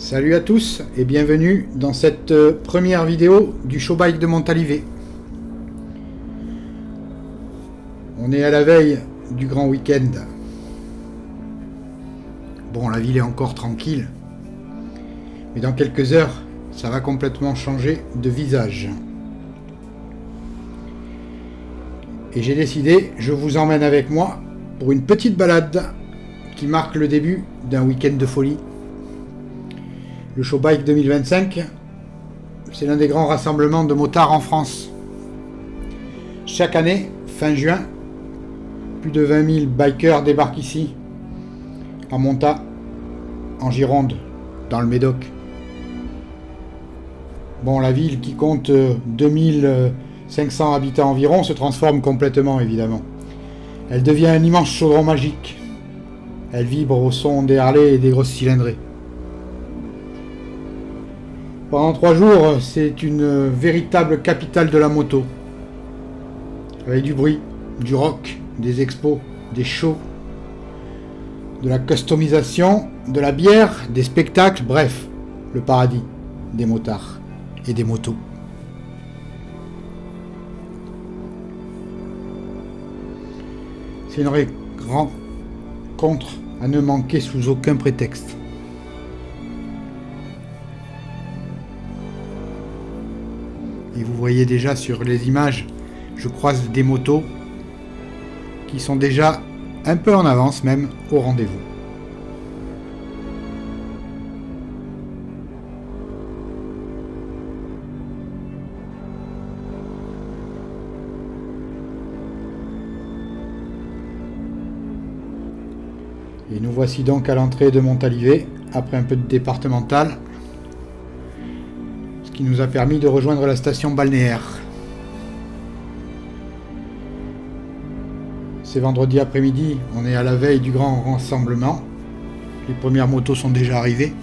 Salut à tous et bienvenue dans cette première vidéo du show bike de Montalivet. On est à la veille du grand week-end. Bon, la ville est encore tranquille, mais dans quelques heures, ça va complètement changer de visage. Et j'ai décidé, je vous emmène avec moi pour une petite balade qui marque le début d'un week-end de folie. Le Show Bike 2025, c'est l'un des grands rassemblements de motards en France. Chaque année, fin juin, plus de 20 000 bikers débarquent ici, en Monta, en Gironde, dans le Médoc. Bon, la ville qui compte 2500 habitants environ se transforme complètement, évidemment. Elle devient un immense chaudron magique. Elle vibre au son des Harley et des grosses cylindrées. Pendant 3 jours, c'est une véritable capitale de la moto. Avec du bruit, du rock, des expos, des shows, de la customisation, de la bière, des spectacles, bref, le paradis des motards et des motos. C'est une rencontre à ne manquer sous aucun prétexte. Et vous voyez déjà sur les images, je croise des motos qui sont déjà un peu en avance même au rendez-vous. Et nous voici donc à l'entrée de Montalivet, après un peu de départemental, ce qui nous a permis de rejoindre la station balnéaire. C'est vendredi après-midi, on est à la veille du grand rassemblement. Les premières motos sont déjà arrivées.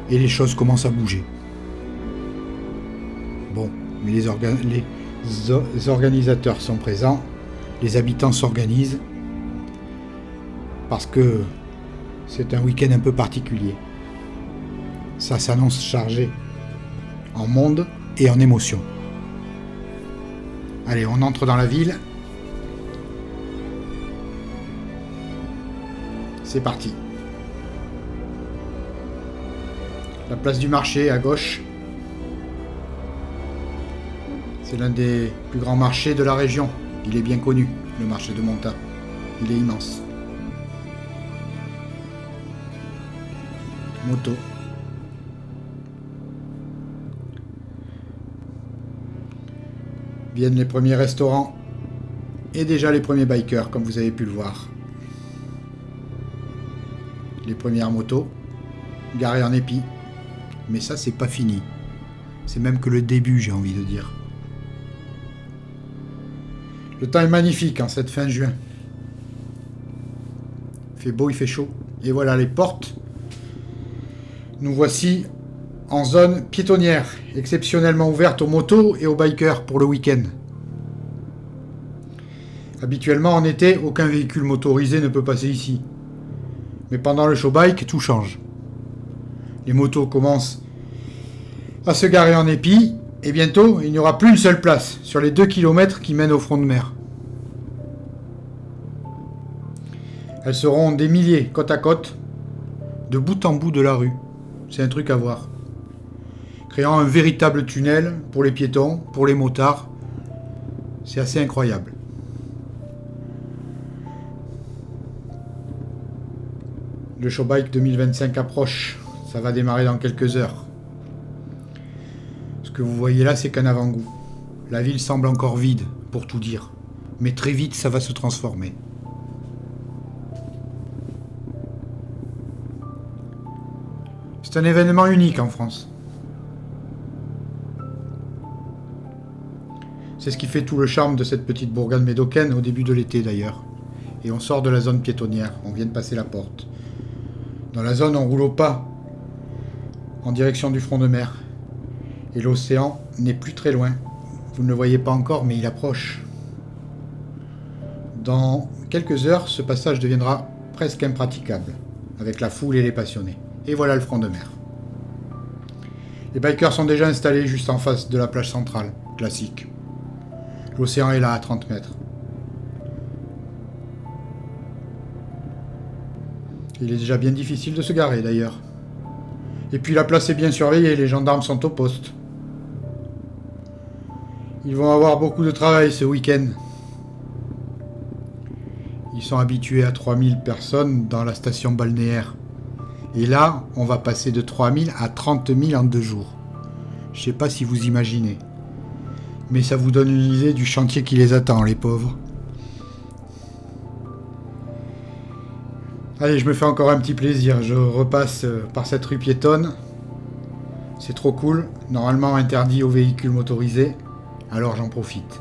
Et les choses commencent à bouger. Bon, mais les organisateurs sont présents. Les habitants s'organisent parce que c'est un week-end un peu particulier. Ça s'annonce chargé en monde et en émotion. Allez, on entre dans la ville. C'est parti. La place du marché à gauche. C'est l'un des plus grands marchés de la région. Il est bien connu, le marché de Monta. Il est immense. Moto. Viennent les premiers restaurants et déjà les premiers bikers, comme vous avez pu le voir. Les premières motos garées en épi. Mais ça, c'est pas fini. C'est même que le début, j'ai envie de dire. Le temps est magnifique en cette fin juin. Il fait beau, il fait chaud. Et voilà les portes. Nous voici en zone piétonnière, exceptionnellement ouverte aux motos et aux bikers pour le week-end. Habituellement en été, aucun véhicule motorisé ne peut passer ici. Mais pendant le show bike, tout change. Les motos commencent à se garer en épi. Et bientôt, il n'y aura plus une seule place sur les 2 km qui mènent au front de mer. Elles seront des milliers, côte à côte, de bout en bout de la rue. C'est un truc à voir. Créant un véritable tunnel pour les piétons, pour les motards. C'est assez incroyable. Le Show Bike 2025 approche. Ça va démarrer dans quelques heures. Ce que vous voyez là, c'est qu'un avant-goût. La ville semble encore vide, pour tout dire. Mais très vite, ça va se transformer. C'est un événement unique en France. C'est ce qui fait tout le charme de cette petite bourgade médocaine au début de l'été d'ailleurs. Et on sort de la zone piétonnière, on vient de passer la porte. Dans la zone, on roule au pas, en direction du front de mer. Et l'océan n'est plus très loin. Vous ne le voyez pas encore, mais il approche. Dans quelques heures, ce passage deviendra presque impraticable. avec la foule et les passionnés. Et voilà le front de mer. Les bikers sont déjà installés juste en face de la plage centrale, classique. L'océan est là à 30 mètres. Il est déjà bien difficile de se garer d'ailleurs. Et puis la place est bien surveillée, les gendarmes sont au poste. Ils vont avoir beaucoup de travail ce week-end. Ils sont habitués à 3000 personnes dans la station balnéaire. Et là, on va passer de 3000 à 30 000 en 2 jours. Je sais pas si vous imaginez. Mais ça vous donne une idée du chantier qui les attend, les pauvres. Allez, je me fais encore un petit plaisir. Je repasse par cette rue piétonne. C'est trop cool. Normalement interdit aux véhicules motorisés. Alors j'en profite.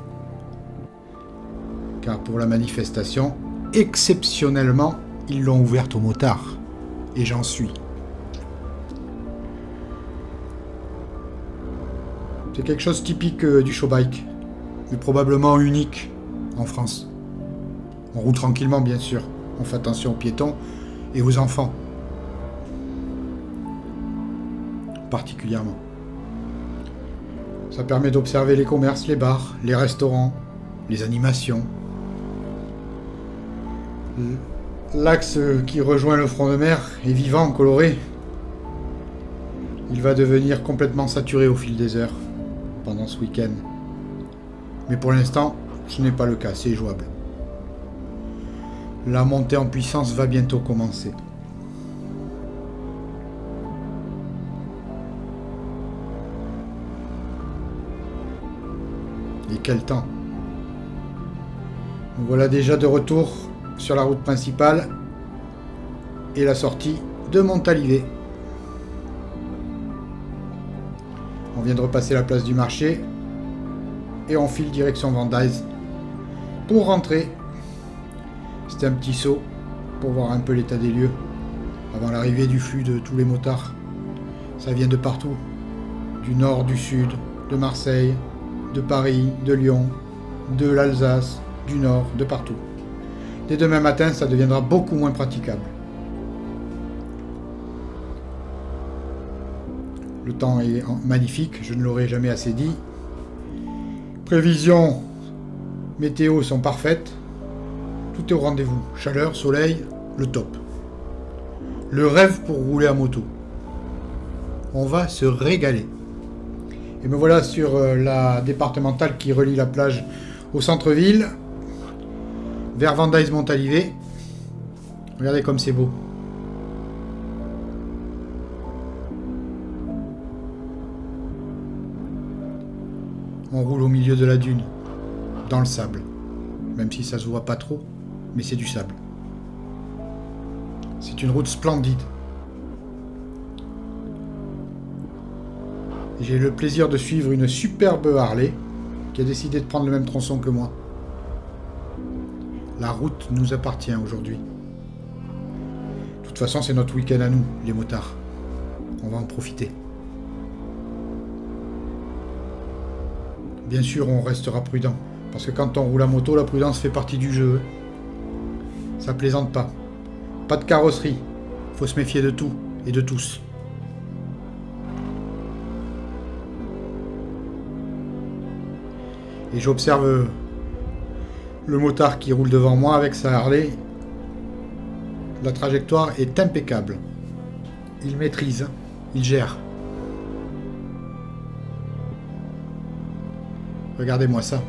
Car pour la manifestation, exceptionnellement, ils l'ont ouverte aux motards. Et j'en suis. C'est quelque chose typique du show bike. Mais probablement unique en France. On roule tranquillement, bien sûr. On fait attention aux piétons et aux enfants. Particulièrement. Ça permet d'observer les commerces, les bars, les restaurants, les animations. L'axe qui rejoint le front de mer est vivant, coloré. Il va devenir complètement saturé au fil des heures pendant ce week-end. Mais pour l'instant, ce n'est pas le cas, c'est jouable. La montée en puissance va bientôt commencer. Et quel temps! Nous voilà déjà de retour sur la route principale et la sortie de Montalivet. On vient de repasser la place du marché et on file direction Vendaise pour rentrer. C'était un petit saut pour voir un peu l'état des lieux avant l'arrivée du flux de tous les motards. Ça vient de partout, du nord, du sud, de Marseille, de Paris, de Lyon, de l'Alsace, du nord, de partout. Dès demain matin, ça deviendra beaucoup moins praticable. Le temps est magnifique, je ne l'aurai jamais assez dit. Prévisions météo sont parfaites. Tout est au rendez-vous. Chaleur, soleil, le top. Le rêve pour rouler à moto. On va se régaler. Et me voilà sur la départementale qui relie la plage au centre-ville, vers Vendaise-Montalivet. Regardez comme c'est beau. On roule au milieu de la dune, dans le sable. Même si ça se voit pas trop, mais c'est du sable. C'est une route splendide. J'ai le plaisir de suivre une superbe Harley qui a décidé de prendre le même tronçon que moi. La route nous appartient aujourd'hui. De toute façon, c'est notre week-end à nous, les motards. On va en profiter. Bien sûr, on restera prudent. Parce que quand on roule à moto, la prudence fait partie du jeu. Ça plaisante pas. Pas de carrosserie. Faut se méfier de tout et de tous. Et j'observe le motard qui roule devant moi avec sa Harley. La trajectoire est impeccable. Il maîtrise, il gère. Regardez-moi ça.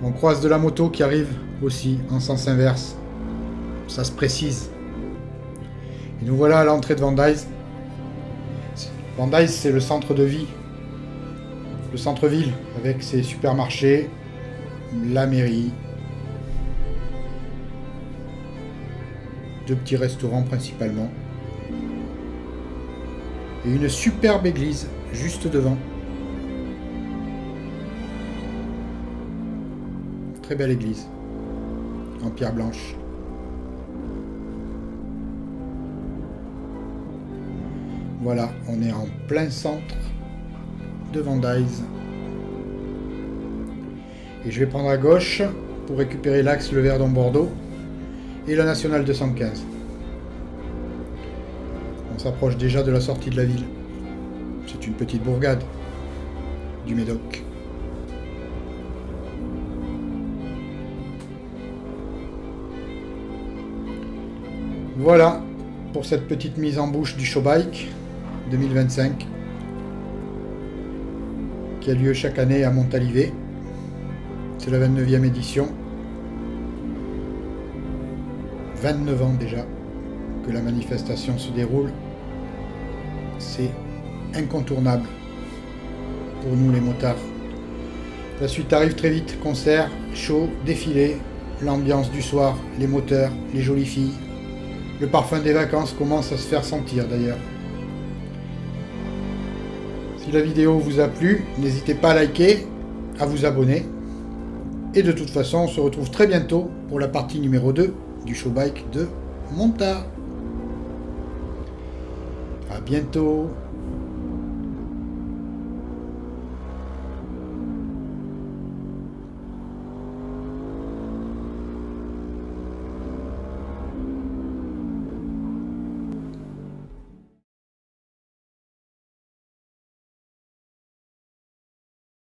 On croise de la moto qui arrive aussi en sens inverse. Ça se précise. Et nous voilà à l'entrée de Vendaise. Vendaise, c'est le centre de vie. Le centre-ville, avec ses supermarchés, la mairie, 2 petits restaurants principalement, et une superbe église juste devant. Très belle église, en pierre blanche. Voilà, on est en plein centre de Vendaise. Et je vais prendre à gauche pour récupérer l'axe Le Verdon-Bordeaux et la nationale 215. On s'approche déjà de la sortie de la ville. C'est une petite bourgade du Médoc. Voilà pour cette petite mise en bouche du Showbike 2025 qui a lieu chaque année à Montalivet. C'est la 29e édition. 29 ans déjà que la manifestation se déroule. C'est incontournable pour nous les motards. La suite arrive très vite. Concert, show, défilé, l'ambiance du soir, les moteurs, les jolies filles. Le parfum des vacances commence à se faire sentir d'ailleurs. Si la vidéo vous a plu, n'hésitez pas à liker, à vous abonner. Et de toute façon, on se retrouve très bientôt pour la partie numéro 2 du Showbike de Montard. À bientôt.